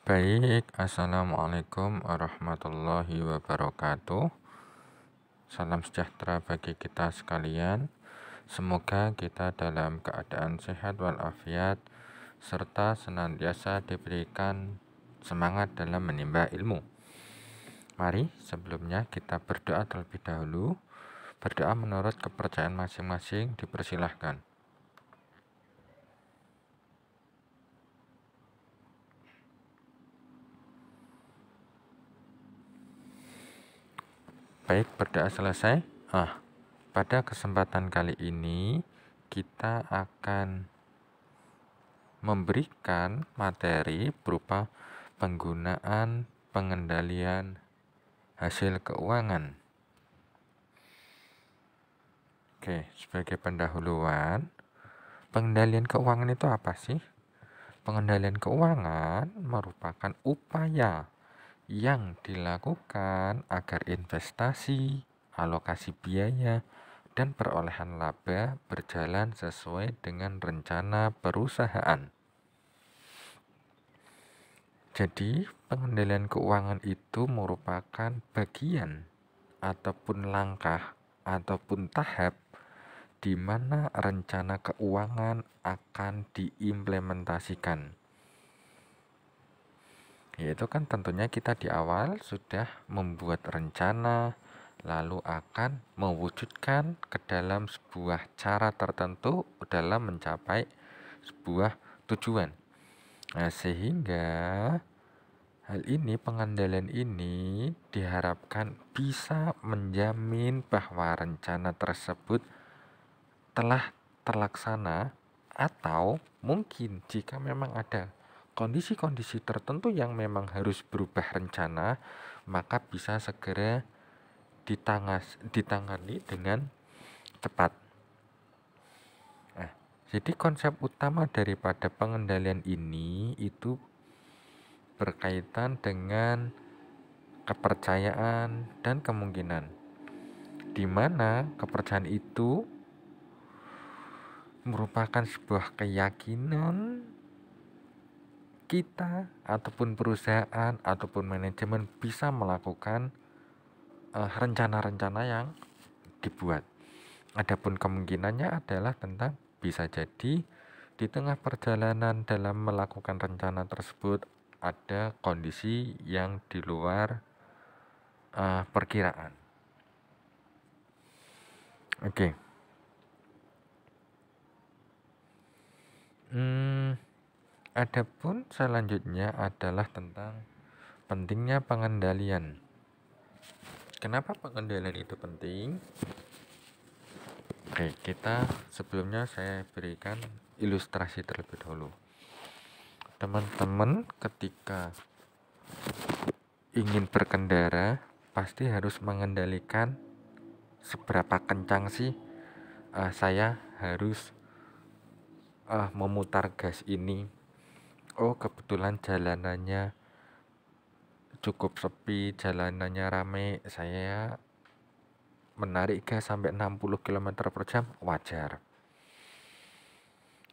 Baik, Assalamualaikum warahmatullahi wabarakatuh. Salam sejahtera bagi kita sekalian. Semoga kita dalam keadaan sehat walafiat, serta senantiasa diberikan semangat dalam menimba ilmu. Mari sebelumnya kita berdoa terlebih dahulu. Berdoa menurut kepercayaan masing-masing dipersilahkan. Baik, berdoa selesai. Pada kesempatan kali ini kita akan memberikan materi berupa penggunaan pengendalian hasil keuangan. Oke, sebagai pendahuluan, pengendalian keuangan itu apa sih? Pengendalian keuangan merupakan upaya yang dilakukan agar investasi, alokasi biaya, dan perolehan laba berjalan sesuai dengan rencana perusahaan. Jadi, pengendalian keuangan itu merupakan bagian ataupun langkah ataupun tahap di mana rencana keuangan akan diimplementasikan. Yaitu kan tentunya kita di awal sudah membuat rencana, lalu akan mewujudkan ke dalam sebuah cara tertentu dalam mencapai sebuah tujuan. Nah, sehingga hal ini, pengendalian ini diharapkan bisa menjamin bahwa rencana tersebut telah terlaksana, atau mungkin jika memang ada kondisi-kondisi tertentu yang memang harus berubah rencana, maka bisa segera ditangani dengan cepat. Nah, jadi konsep utama daripada pengendalian ini itu berkaitan dengan kepercayaan dan kemungkinan, di mana kepercayaan itu merupakan sebuah keyakinan kita ataupun perusahaan ataupun manajemen bisa melakukan rencana-rencana yang dibuat. Adapun kemungkinannya adalah tentang bisa jadi di tengah perjalanan dalam melakukan rencana tersebut ada kondisi yang di luar perkiraan. Oke. Adapun selanjutnya adalah tentang pentingnya pengendalian. Kenapa pengendalian itu penting? Oke, sebelumnya saya berikan ilustrasi terlebih dahulu. Teman-teman ketika ingin berkendara pasti harus mengendalikan seberapa kencang sih saya harus memutar gas ini. Oh, kebetulan jalanannya cukup sepi, jalanannya rame, saya menarik gas sampai 60 km per jam, wajar.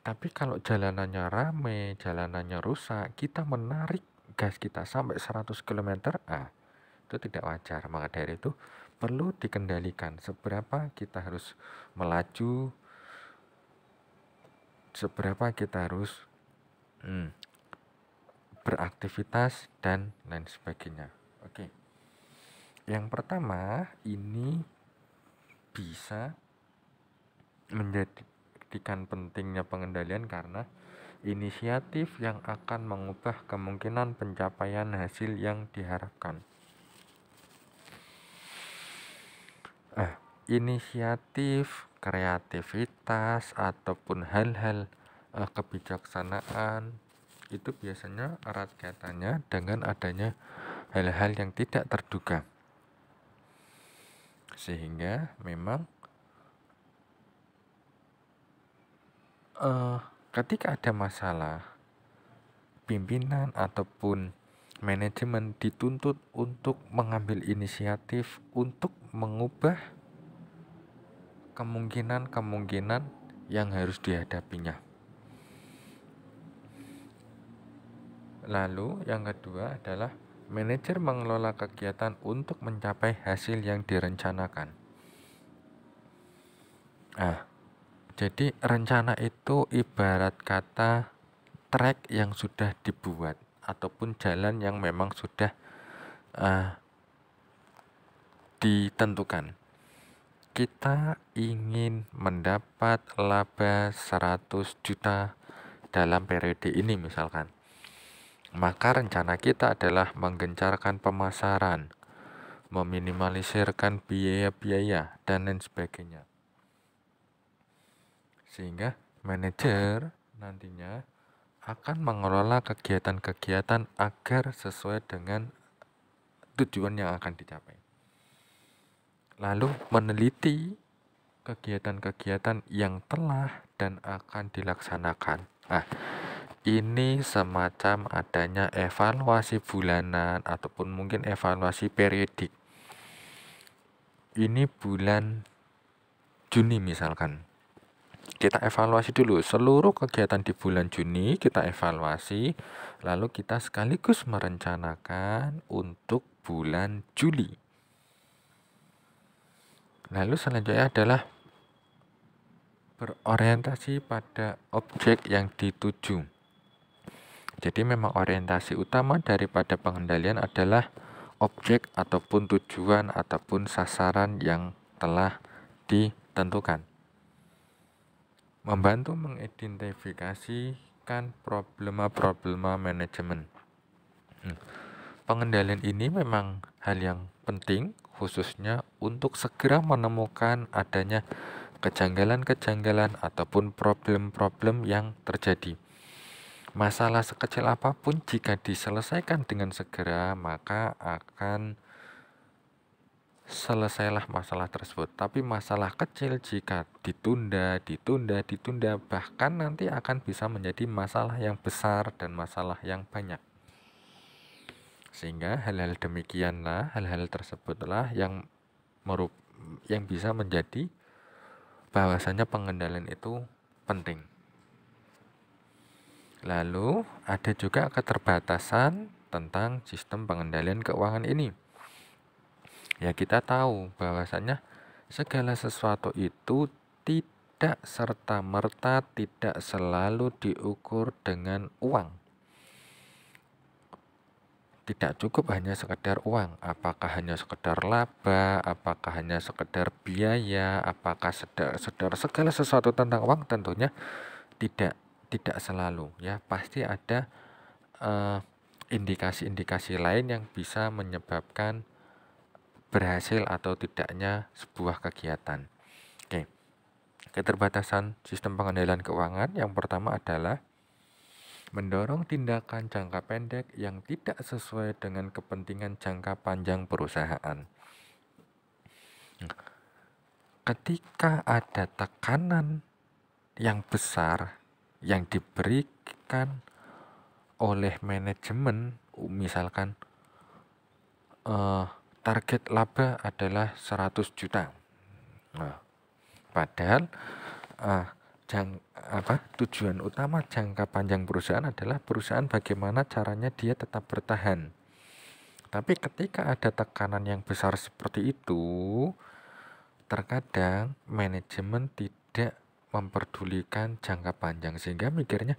Tapi kalau jalanannya rame, jalanannya rusak, kita menarik gas kita sampai 100 km, itu tidak wajar. Maka dari itu perlu dikendalikan seberapa kita harus melaju, seberapa kita harus beraktivitas, dan lain sebagainya. Oke. Yang pertama, ini bisa menjadikan pentingnya pengendalian karena inisiatif yang akan mengubah kemungkinan pencapaian hasil yang diharapkan. Inisiatif, kreativitas, ataupun hal-hal kebijaksanaan itu biasanya erat kaitannya dengan adanya hal-hal yang tidak terduga. Sehingga memang ketika ada masalah, pimpinan ataupun manajemen dituntut untuk mengambil inisiatif untuk mengubah kemungkinan-kemungkinan yang harus dihadapinya. Lalu yang kedua adalah manajer mengelola kegiatan untuk mencapai hasil yang direncanakan. Jadi rencana itu ibarat kata trek yang sudah dibuat ataupun jalan yang memang sudah ditentukan. Kita ingin mendapat laba 100 juta dalam periode ini misalkan. Maka rencana kita adalah menggencarkan pemasaran, meminimalisirkan biaya-biaya, dan lain sebagainya. Sehingga manajer nantinya akan mengelola kegiatan-kegiatan agar sesuai dengan tujuan yang akan dicapai. Lalu meneliti kegiatan-kegiatan yang telah dan akan dilaksanakan. Ini semacam adanya evaluasi bulanan ataupun mungkin evaluasi periodik. Ini bulan Juni misalkan. Kita evaluasi dulu seluruh kegiatan di bulan Juni, kita evaluasi, lalu kita sekaligus merencanakan untuk bulan Juli. Lalu selanjutnya adalah berorientasi pada objek yang dituju. Jadi memang orientasi utama daripada pengendalian adalah objek ataupun tujuan ataupun sasaran yang telah ditentukan. Membantu mengidentifikasikan problema-problema manajemen. Pengendalian ini memang hal yang penting khususnya untuk segera menemukan adanya kejanggalan-kejanggalan ataupun problem-problem yang terjadi. Masalah sekecil apapun jika diselesaikan dengan segera maka akan selesailah masalah tersebut. Tapi masalah kecil jika ditunda bahkan nanti akan bisa menjadi masalah yang besar dan masalah yang banyak. Sehingga hal-hal demikianlah, hal-hal tersebutlah yang bisa menjadi bahwasanya pengendalian itu penting. Lalu ada juga keterbatasan tentang sistem pengendalian keuangan ini. Ya kita tahu bahwasanya segala sesuatu itu tidak serta-merta tidak selalu diukur dengan uang. Tidak cukup hanya sekedar uang, apakah hanya sekedar laba, apakah hanya sekedar biaya, apakah segala sesuatu tentang uang tentunya tidak selalu ya, pasti ada indikasi-indikasi lain yang bisa menyebabkan berhasil atau tidaknya sebuah kegiatan. Oke. Keterbatasan sistem pengendalian keuangan yang pertama adalah mendorong tindakan jangka pendek yang tidak sesuai dengan kepentingan jangka panjang perusahaan. Ketika ada tekanan yang besar yang diberikan oleh manajemen, misalkan target laba adalah 100 juta. Padahal tujuan utama jangka panjang perusahaan adalah perusahaan bagaimana caranya dia tetap bertahan. Tapi ketika ada tekanan yang besar seperti itu, terkadang manajemen tidak memperdulikan jangka panjang sehingga mikirnya,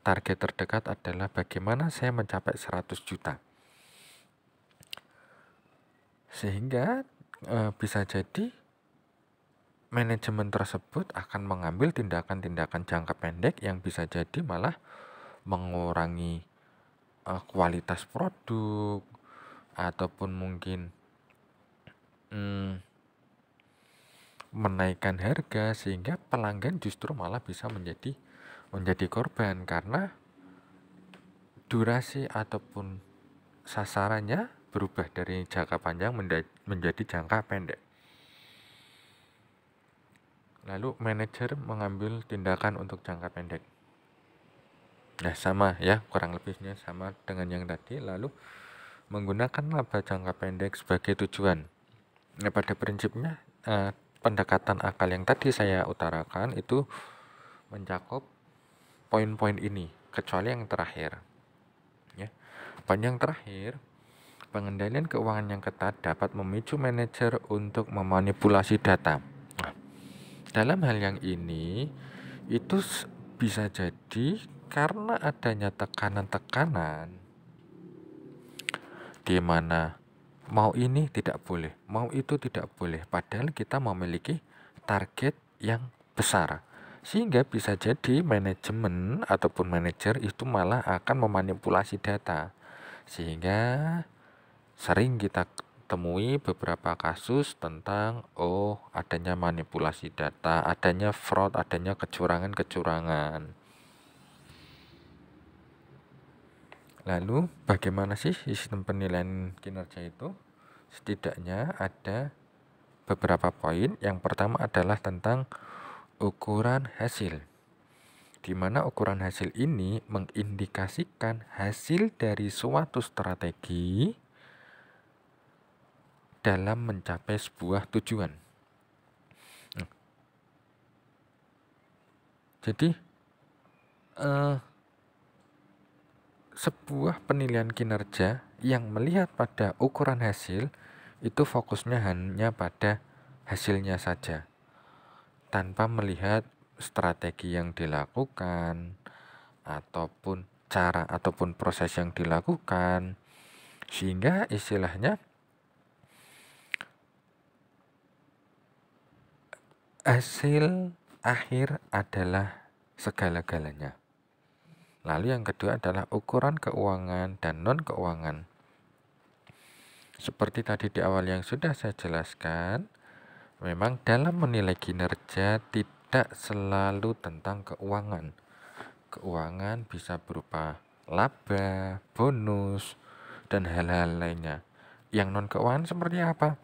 target terdekat adalah bagaimana saya mencapai 100 juta. Sehingga bisa jadi manajemen tersebut akan mengambil tindakan-tindakan jangka pendek yang bisa jadi malah mengurangi kualitas produk ataupun mungkin menaikkan harga sehingga pelanggan justru malah bisa menjadi korban karena durasi ataupun sasarannya berubah dari jangka panjang menjadi jangka pendek. Lalu manajer mengambil tindakan untuk jangka pendek. Nah sama ya, kurang lebihnya sama dengan yang tadi. Lalu menggunakan laba jangka pendek sebagai tujuan. Nah, pada prinsipnya pendekatan akal yang tadi saya utarakan itu mencakup poin-poin ini, kecuali yang terakhir. Yang terakhir, pengendalian keuangan yang ketat dapat memicu manajer untuk memanipulasi data. Nah, dalam hal yang ini, itu bisa jadi karena adanya tekanan-tekanan di mana mau ini tidak boleh, mau itu tidak boleh, padahal kita memiliki target yang besar. Sehingga bisa jadi manajemen ataupun manajer itu malah akan memanipulasi data. Sehingga sering kita temui beberapa kasus tentang adanya manipulasi data, adanya fraud, adanya kecurangan-kecurangan. Lalu bagaimana sih sistem penilaian kinerja itu? Setidaknya ada beberapa poin. Yang pertama adalah tentang ukuran hasil, di mana ukuran hasil ini mengindikasikan hasil dari suatu strategi dalam mencapai sebuah tujuan. Jadi sebuah penilaian kinerja yang melihat pada ukuran hasil itu fokusnya hanya pada hasilnya saja, tanpa melihat strategi yang dilakukan ataupun cara ataupun proses yang dilakukan, sehingga istilahnya hasil akhir adalah segala-galanya. Lalu yang kedua adalah ukuran keuangan dan non-keuangan. Seperti tadi di awal yang sudah saya jelaskan, memang dalam menilai kinerja tidak selalu tentang keuangan. Keuangan bisa berupa laba, bonus, dan hal-hal lainnya. Yang non-keuangan seperti apa?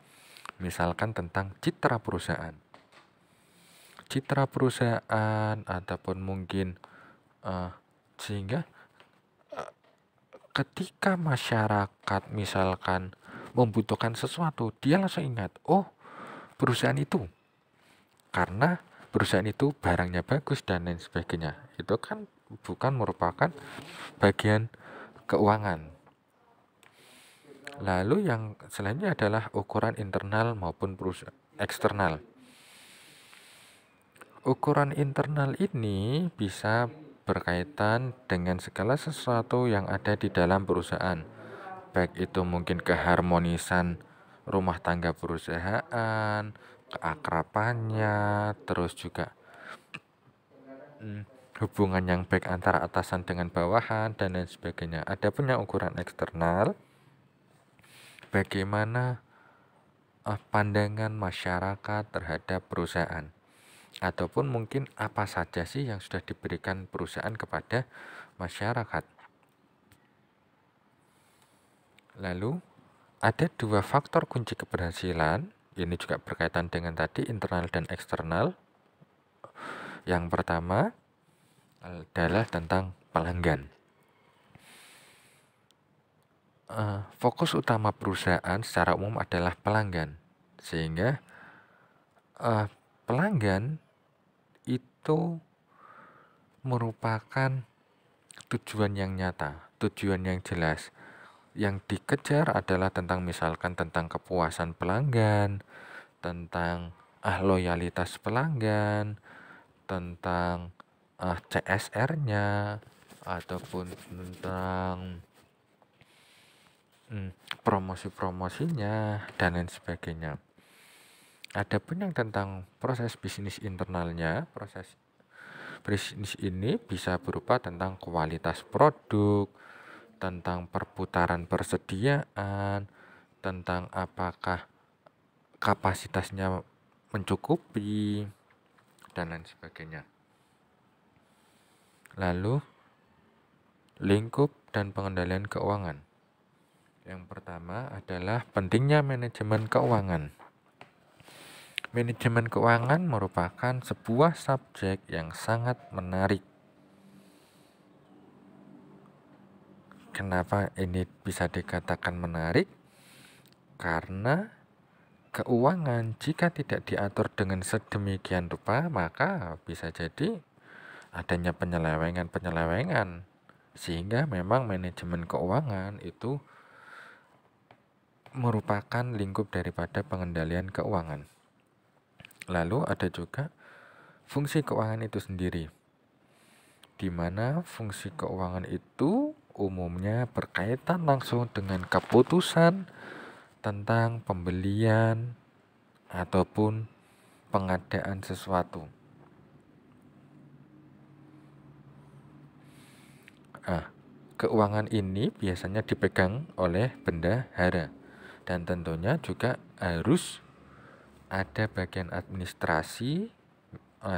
Misalkan tentang citra perusahaan. Citra perusahaan ataupun mungkin sehingga ketika masyarakat misalkan membutuhkan sesuatu, dia langsung ingat, perusahaan itu. Karena perusahaan itu barangnya bagus dan lain sebagainya. Itu kan bukan merupakan bagian keuangan. Lalu yang selanjutnya adalah ukuran internal maupun eksternal. Ukuran internal ini bisa berkaitan dengan segala sesuatu yang ada di dalam perusahaan, baik itu mungkin keharmonisan rumah tangga perusahaan, keakrabannya, terus juga hubungan yang baik antara atasan dengan bawahan dan lain sebagainya. Ada punya ukuran eksternal, bagaimana pandangan masyarakat terhadap perusahaan, ataupun mungkin apa saja sih yang sudah diberikan perusahaan kepada masyarakat. Lalu ada dua faktor kunci keberhasilan, ini juga berkaitan dengan tadi internal dan eksternal. Yang pertama adalah tentang pelanggan. Fokus utama perusahaan secara umum adalah pelanggan, sehingga pelanggan itu merupakan tujuan yang nyata, tujuan yang jelas. Yang dikejar adalah tentang misalkan tentang kepuasan pelanggan, tentang loyalitas pelanggan, tentang CSR-nya, ataupun tentang promosi-promosinya, dan lain sebagainya. Adapun yang tentang proses bisnis internalnya, proses bisnis ini bisa berupa tentang kualitas produk, tentang perputaran persediaan, tentang apakah kapasitasnya mencukupi, dan lain sebagainya. Lalu, lingkup dan pengendalian keuangan. Yang pertama adalah pentingnya manajemen keuangan. Manajemen keuangan merupakan sebuah subjek yang sangat menarik. Kenapa ini bisa dikatakan menarik? Karena keuangan jika tidak diatur dengan sedemikian rupa, maka bisa jadi adanya penyelewengan-penyelewengan Sehingga memang manajemen keuangan itu merupakan lingkup daripada pengendalian keuangan. Lalu ada juga fungsi keuangan itu sendiri, di mana fungsi keuangan itu umumnya berkaitan langsung dengan keputusan tentang pembelian ataupun pengadaan sesuatu. Keuangan ini biasanya dipegang oleh bendahara dan tentunya juga harus ada bagian administrasi,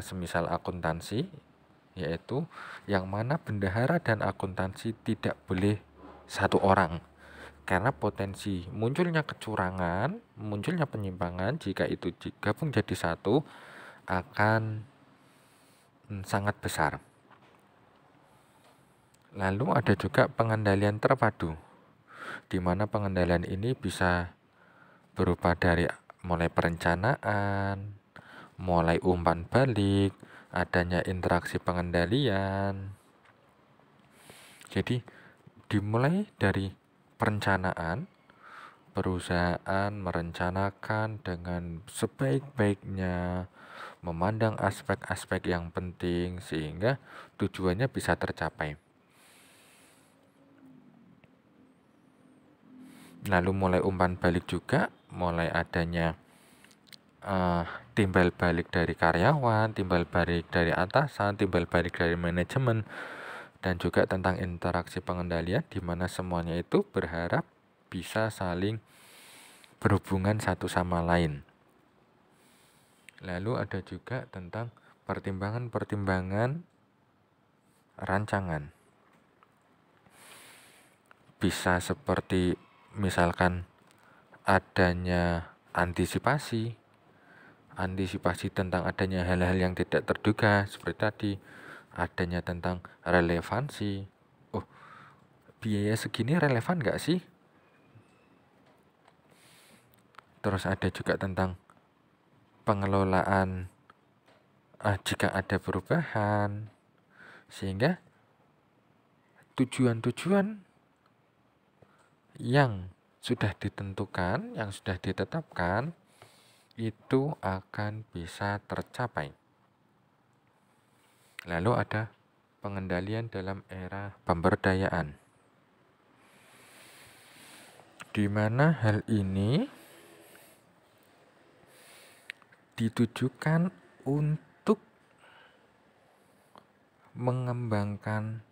semisal akuntansi, yaitu yang mana bendahara dan akuntansi tidak boleh satu orang, karena potensi munculnya kecurangan, munculnya penyimpangan jika itu digabung jadi satu akan sangat besar. Lalu ada juga pengendalian terpadu, di mana pengendalian ini bisa berupa dari mulai perencanaan, mulai umpan balik, adanya interaksi pengendalian. Jadi dimulai dari perencanaan, perusahaan merencanakan dengan sebaik-baiknya, memandang aspek-aspek yang penting sehingga tujuannya bisa tercapai. Lalu mulai umpan balik juga, mulai adanya timbal balik dari karyawan, timbal balik dari atasan, timbal balik dari manajemen, dan juga tentang interaksi pengendalian di mana semuanya itu berharap bisa saling berhubungan satu sama lain. Lalu ada juga tentang pertimbangan-pertimbangan rancangan. Bisa seperti misalkan adanya antisipasi tentang adanya hal-hal yang tidak terduga seperti tadi, adanya tentang relevansi. Oh, biaya segini relevan nggak sih? Terus ada juga tentang pengelolaan jika ada perubahan, sehingga tujuan-tujuan yang sudah ditentukan, yang sudah ditetapkan itu akan bisa tercapai. Lalu ada pengendalian dalam era pemberdayaan, di mana hal ini ditujukan untuk mengembangkan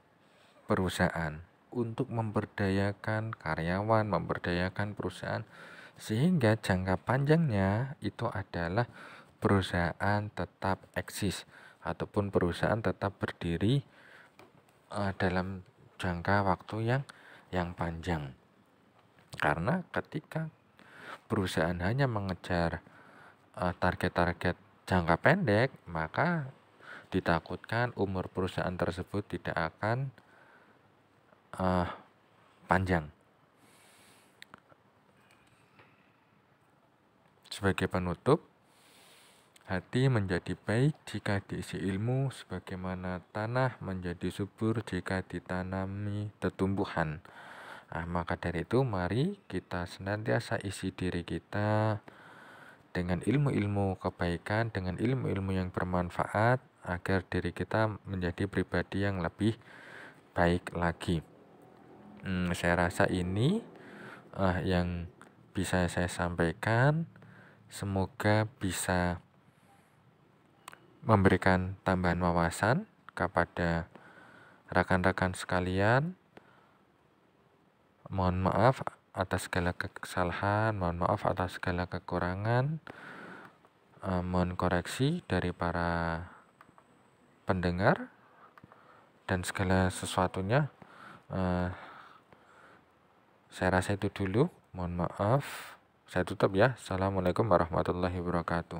perusahaan, untuk memberdayakan karyawan, memberdayakan perusahaan, sehingga jangka panjangnya itu adalah perusahaan tetap eksis ataupun perusahaan tetap berdiri dalam jangka waktu yang panjang. Karena ketika perusahaan hanya mengejar target-target jangka pendek, maka ditakutkan umur perusahaan tersebut tidak akan panjang. Sebagai penutup, hati menjadi baik jika diisi ilmu, sebagaimana tanah menjadi subur jika ditanami tumbuhan. Maka dari itu mari kita senantiasa isi diri kita dengan ilmu-ilmu kebaikan, dengan ilmu-ilmu yang bermanfaat, agar diri kita menjadi pribadi yang lebih baik lagi. Saya rasa ini yang bisa saya sampaikan. Semoga bisa memberikan tambahan wawasan kepada rekan-rekan sekalian. Mohon maaf atas segala kesalahan, mohon maaf atas segala kekurangan. Mohon koreksi dari para pendengar dan segala sesuatunya. Saya rasa itu dulu. Mohon maaf. Saya tutup ya. Assalamualaikum warahmatullahi wabarakatuh.